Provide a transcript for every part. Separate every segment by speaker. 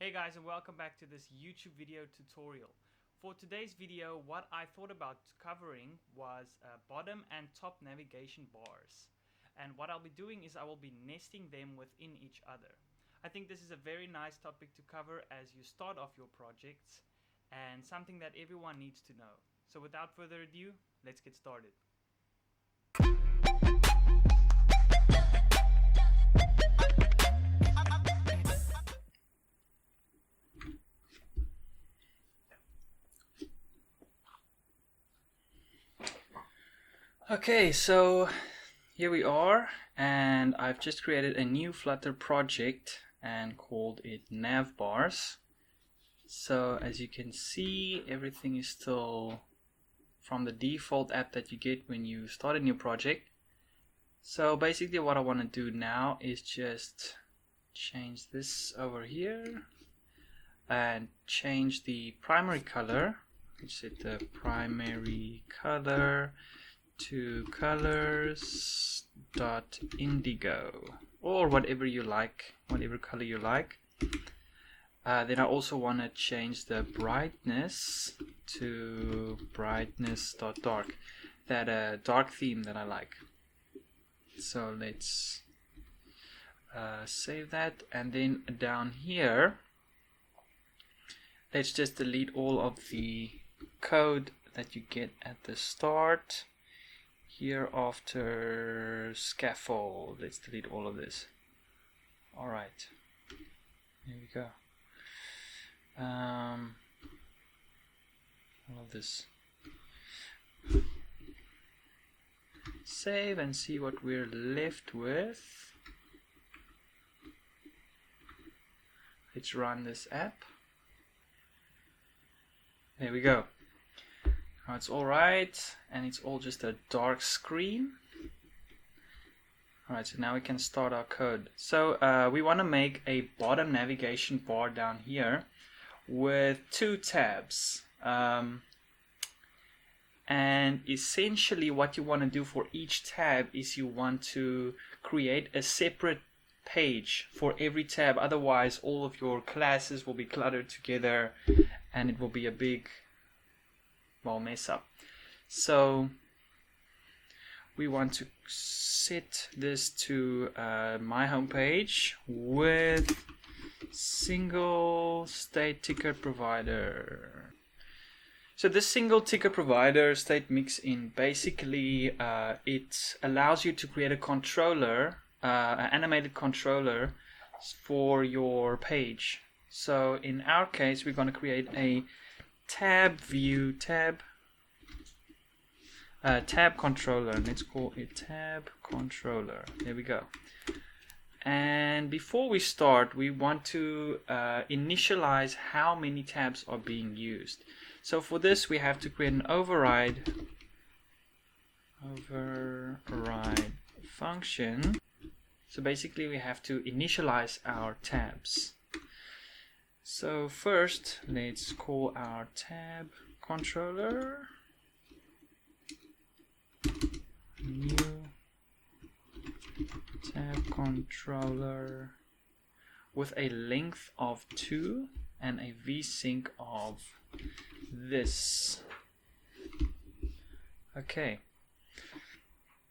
Speaker 1: Hey guys, and welcome back to this YouTube video tutorial. For today's video, what I thought about covering was bottom and top navigation bars. And what I'll be doing is I will be nesting them within each other. I think this is a very nice topic to cover as you start off your projects and something that everyone needs to know. So without further ado, let's get started. Okay, so here we are, and I've just created a new Flutter project and called it navbars. So as you can see, everything is still from the default app that you get when you start a new project. So basically what I want to do now is just change this over here and change the primary color. Let's set the primary color to colors.indigo or whatever you like, whatever color you like. Then I also want to change the brightness to brightness.dark, that dark theme that I like. So let's save that, and then down here let's just delete all of the code that you get at the start. Here after scaffold, let's delete all of this. Alright, here we go. All of this. Save and see what we're left with. Let's run this app. There we go. Now it's alright, and it's all just a dark screen. Alright, so now we can start our code. So we want to make a bottom navigation bar down here with two tabs. And essentially what you want to do for each tab is you want to create a separate page for every tab. Otherwise all of your classes will be cluttered together and it will be a big mess up. So we want to set this to my home page with single state ticket provider. So this single ticket provider state mix-in, basically it allows you to create a controller, an animated controller for your page. So in our case we're going to create a tab view tab controller. Let's call it tab controller. There we go. And before we start, we want to initialize how many tabs are being used. So for this we have to create an override function. So basically we have to initialize our tabs. So first, let's call our tab controller new tab controller with a length of 2 and a vsync of this. Okay.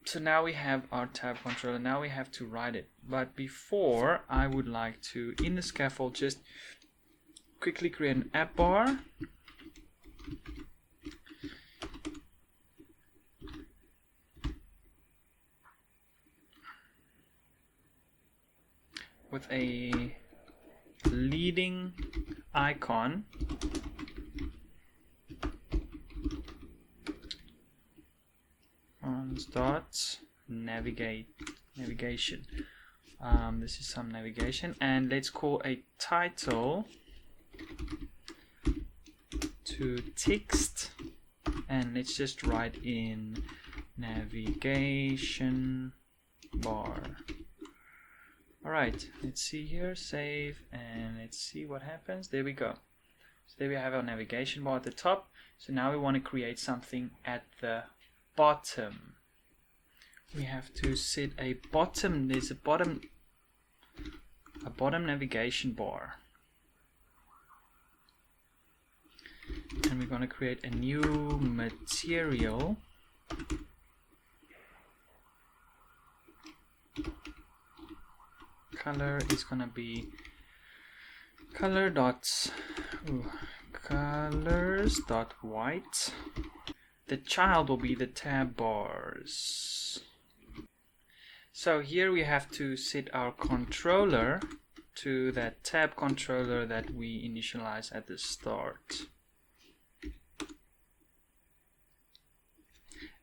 Speaker 1: So now we have our tab controller. Now we have to write it. But before, I would like to, in the scaffold, just quickly create an app bar with a leading icon on dot navigation. This is some navigation, and let's call a title to text, and let's just write in navigation bar. Alright, let's see here, save, and let's see what happens. There we go. So there we have our navigation bar at the top. So now we want to create something at the bottom. We have to set a bottom, there's a bottom navigation bar. and we're going to create a new material. Color is going to be colors.white. The child will be the tab bars. So here we have to set our controller to that tab controller that we initialize at the start.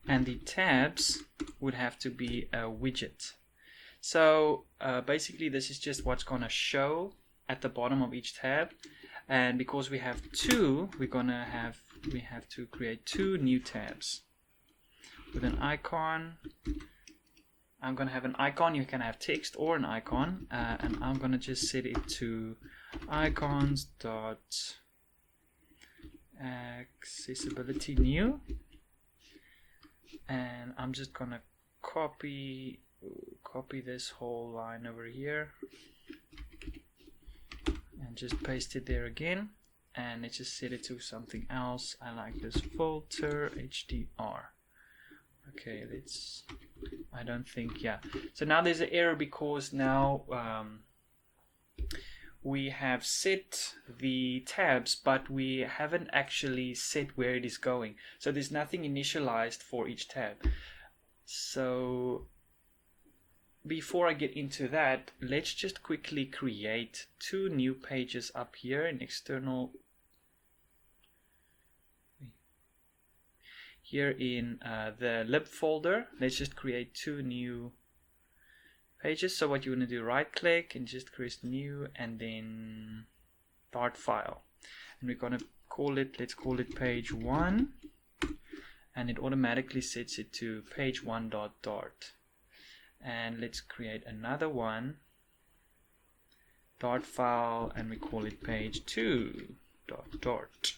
Speaker 1: And the tabs would have to be a widget. So basically this is just what's going to show at the bottom of each tab, and because we have two, we have to create two new tabs with an icon. I'm going to have an icon. You can have text or an icon, and I'm going to just set it to icons.accessibility new, and I'm just going to copy this whole line over here and just paste it there again, and let's just set it to something else. I like this filter HDR. Okay, I don't think, yeah. So now there's an error because now we have set the tabs, but we haven't actually set where it is going. So there's nothing initialized for each tab. So before I get into that, let's just quickly create two new pages up here in external. Here in the lib folder, let's just create two new pages. So what you want to do, right click and just create new, and then Dart file, and we're going to call it, let's call it page 1, and it automatically sets it to page 1.dart. And let's create another one, Dart file, and we call it page 2.dart.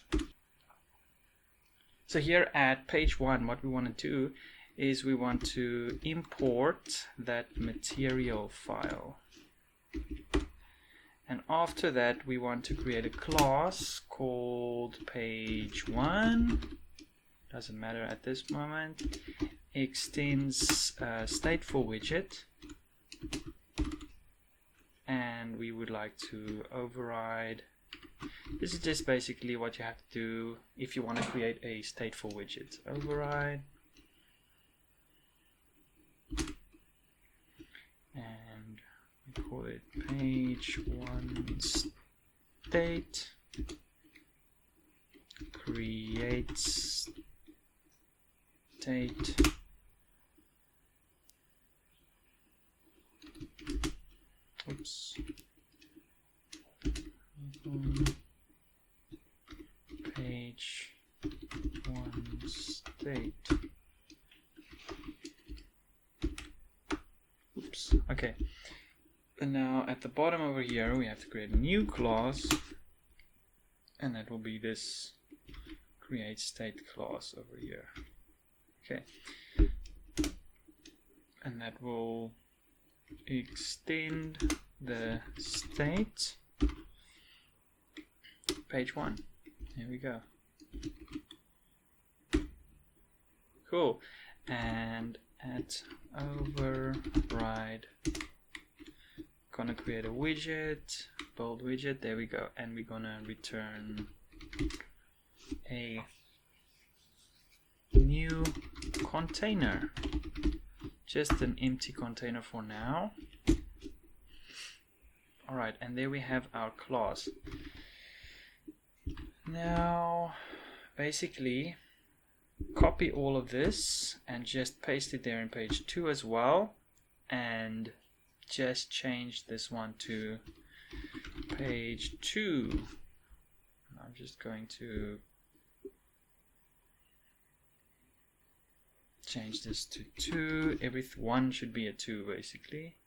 Speaker 1: So here at page 1, what we want to do is we want to import that material file. And after that, we want to create a class called page 1. Doesn't matter at this moment. Extends stateful widget. And we would like to override. This is just basically what you have to do if you want to create a stateful widget. Override. And we call it page 1 state. Create state. Oops. Page 1 state. Oops. Okay. And now at the bottom over here, we have to create a new class, and that will be this create state class over here. Okay. And that will extend the state. Page 1. Here we go. Cool. And at override, gonna create a widget, build widget. There we go. And we're gonna return a new container. Just an empty container for now. Alright, and there we have our class. Now, basically, copy all of this and just paste it there in page 2 as well, and just change this one to page 2. I'm just going to change this to 2. Every one should be a 2 basically.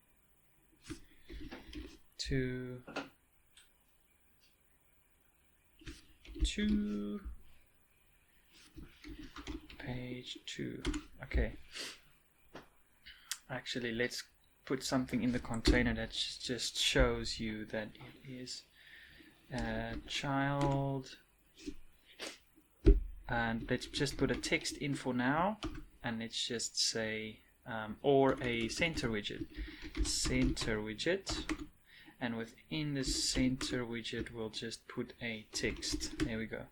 Speaker 1: 2 page 2. Okay, actually let's put something in the container that just shows you that it is child and let's just put a text in for now, and let's just say or a center widget, and within the center widget we'll just put a text, there we go,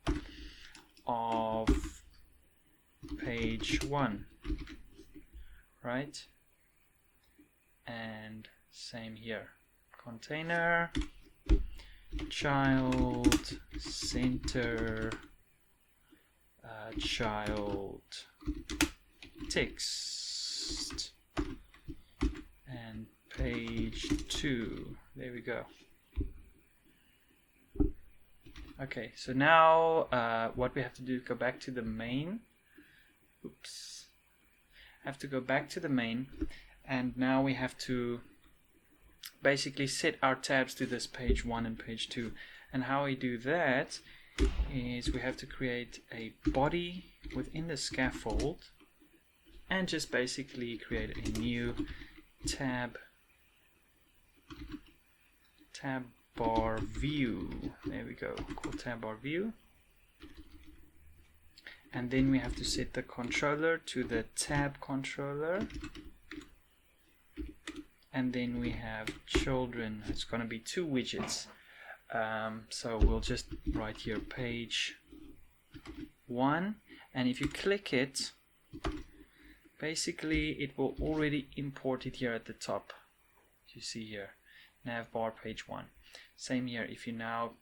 Speaker 1: of page 1, right? And same here, container child center child text and page 2, there we go. Okay, so now what we have to do is go back to the main. Oops. Have to go back to the main, and now we have to basically set our tabs to this page 1 and page 2. And how we do that is we have to create a body within the scaffold and just basically create a new tab bar view. There we go, called tab bar view. And then we have to set the controller to the tab controller. And then we have children. It's going to be 2 widgets. So we'll just write here page 1. And if you click it, basically it will already import it here at the top. You see here, navbar page 1. Same here, if you now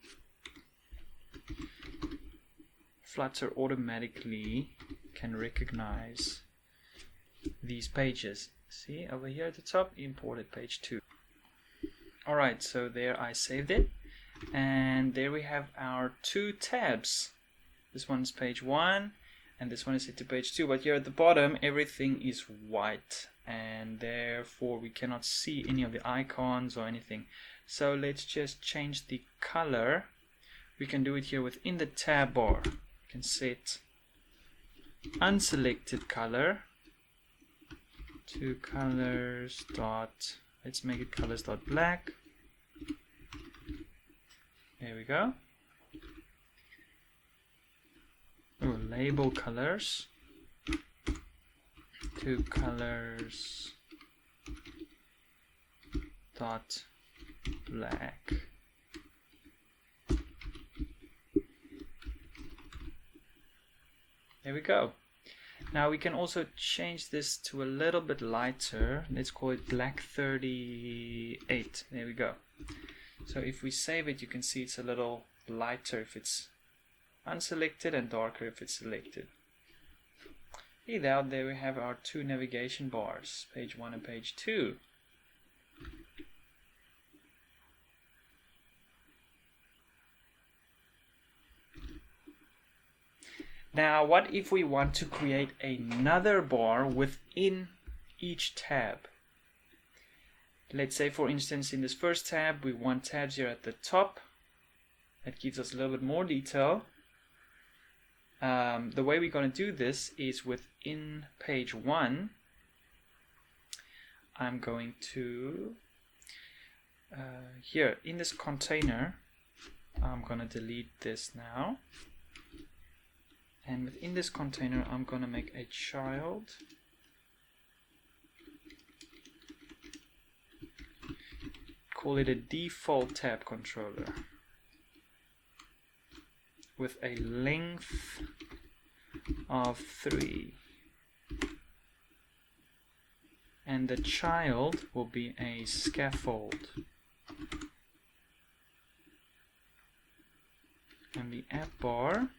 Speaker 1: Flutter automatically can recognize these pages. See over here at the top, imported page 2. Alright, so there I saved it, and there we have our 2 tabs. This one's page 1 and this one is set to page 2, but here at the bottom everything is white and therefore we cannot see any of the icons or anything. So let's just change the color. We can do it here within the tab bar. We can set unselected color to colors dot, let's make it colors dot black. There we go. Oh, label colors to colors dot black. There we go. Now we can also change this to a little bit lighter. Let's call it black 38. There we go. So if we save it, you can see it's a little lighter if it's unselected and darker if it's selected. There we have our 2 navigation bars, page 1 and page 2. Now, what if we want to create another bar within each tab? Let's say, for instance, in this first tab, we want tabs here at the top. That gives us a little bit more detail. The way we're going to do this is within page 1. I'm going to, here in this container, I'm going to delete this now. And within this container, I'm going to make a child. Call it a default tab controller with a length of 3. And the child will be a scaffold. And the app bar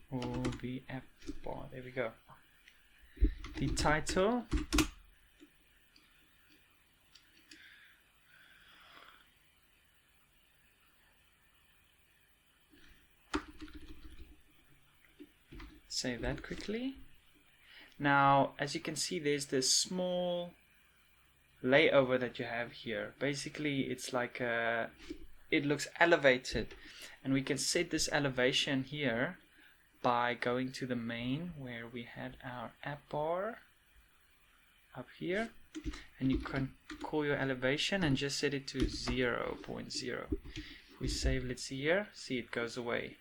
Speaker 1: will be app bar. There we go. The title save that quickly. Now, as you can see, there's this small layover that you have here. Basically, it's like it looks elevated, and we can set this elevation here by going to the main where we had our app bar up here, and you can call your elevation and just set it to 0.0. If we save, let's see here, see it goes away.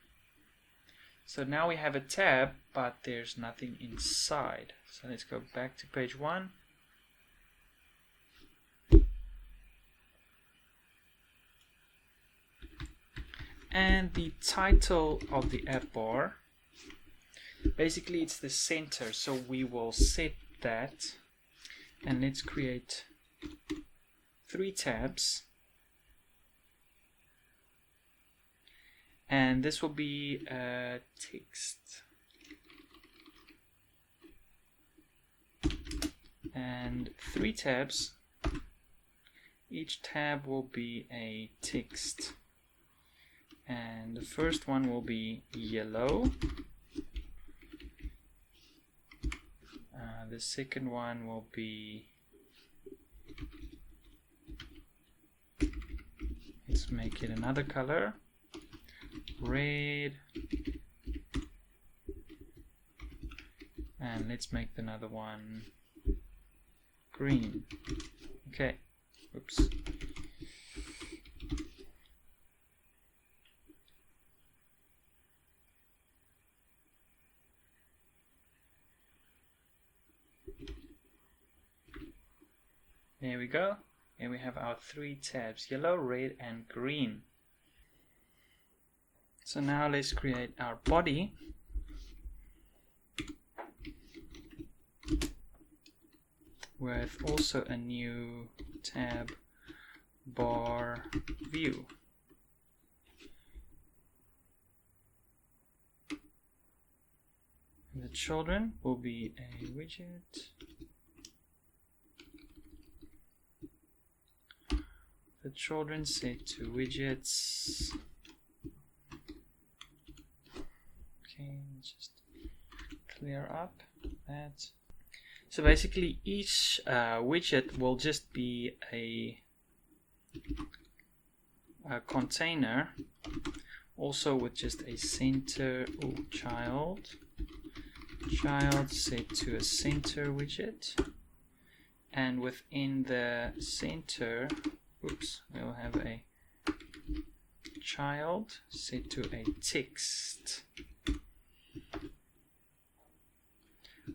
Speaker 1: So now we have a tab, but there's nothing inside. So let's go back to page 1. And the title of the app bar, basically it's the center, so we will set that. And let's create 3 tabs. And this will be text. And 3 tabs. Each tab will be a text. And the first one will be yellow. The second one will be, let's make it another color, red. And let's make another one green. Okay, oops. There we go. And we have our 3 tabs, yellow, red, and green. So now let's create our body. With also a new tab bar view. The children will be a widget. The children set to widgets. Okay, just clear up that. So basically each widget will just be a container, also with just a center. Child set to a center widget, and within the center, we'll have a child set to a text.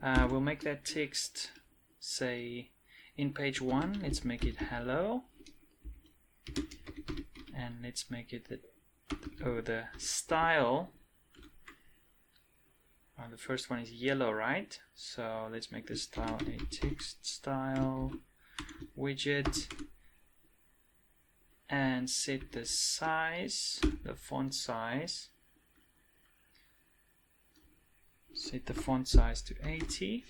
Speaker 1: We'll make that text, say, in page 1, let's make it hello. And let's make it the style. The first one is yellow, right? So let's make the style a text style widget. And set the size, the font size. Set the font size to 80.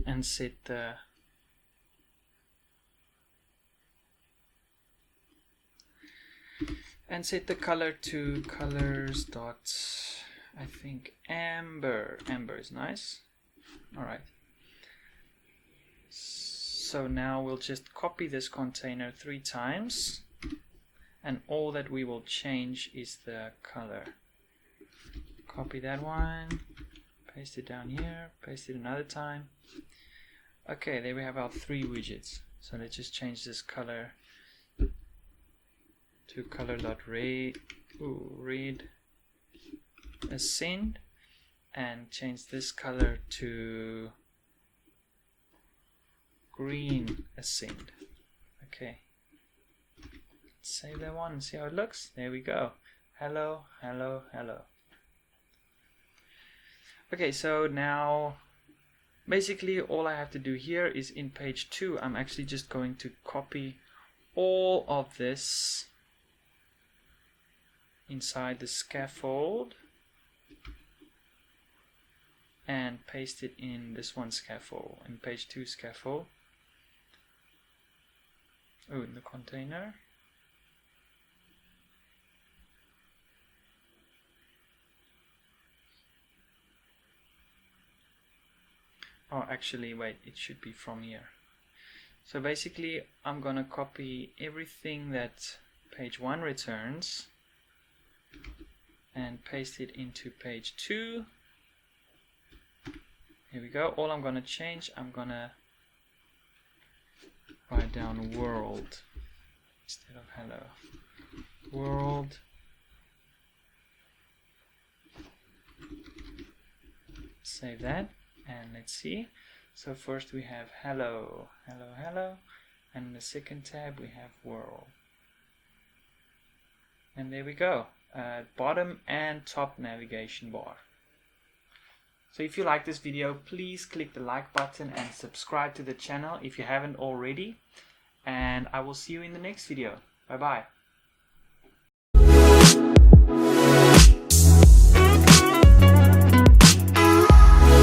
Speaker 1: And set the color to colors dot, I think, amber. Amber is nice. All right. So now we'll just copy this container 3 times, and all that we will change is the color. Copy that one, paste it down here, paste it another time. Okay, there we have our 3 widgets. So let's just change this color to color.red, red ascend, and change this color to green ascend. Okay, let's save that one and see how it looks. There we go. Hello, hello, hello. Okay, so now basically all I have to do here is in page 2, I'm actually just going to copy all of this inside the scaffold and paste it in this one scaffold, in page 2 scaffold. In the container. Oh, actually, wait, it should be from here. So basically, I'm gonna copy everything that page 1 returns and paste it into page 2. Here we go. All I'm gonna change, I'm gonna write down world. instead of hello world. Save that and let's see. So first we have hello, hello, hello, and in the second tab we have world. And there we go, bottom and top navigation bar. So if you like this video, please click the like button and subscribe to the channel if you haven't already. And I will see you in the next video. Bye bye.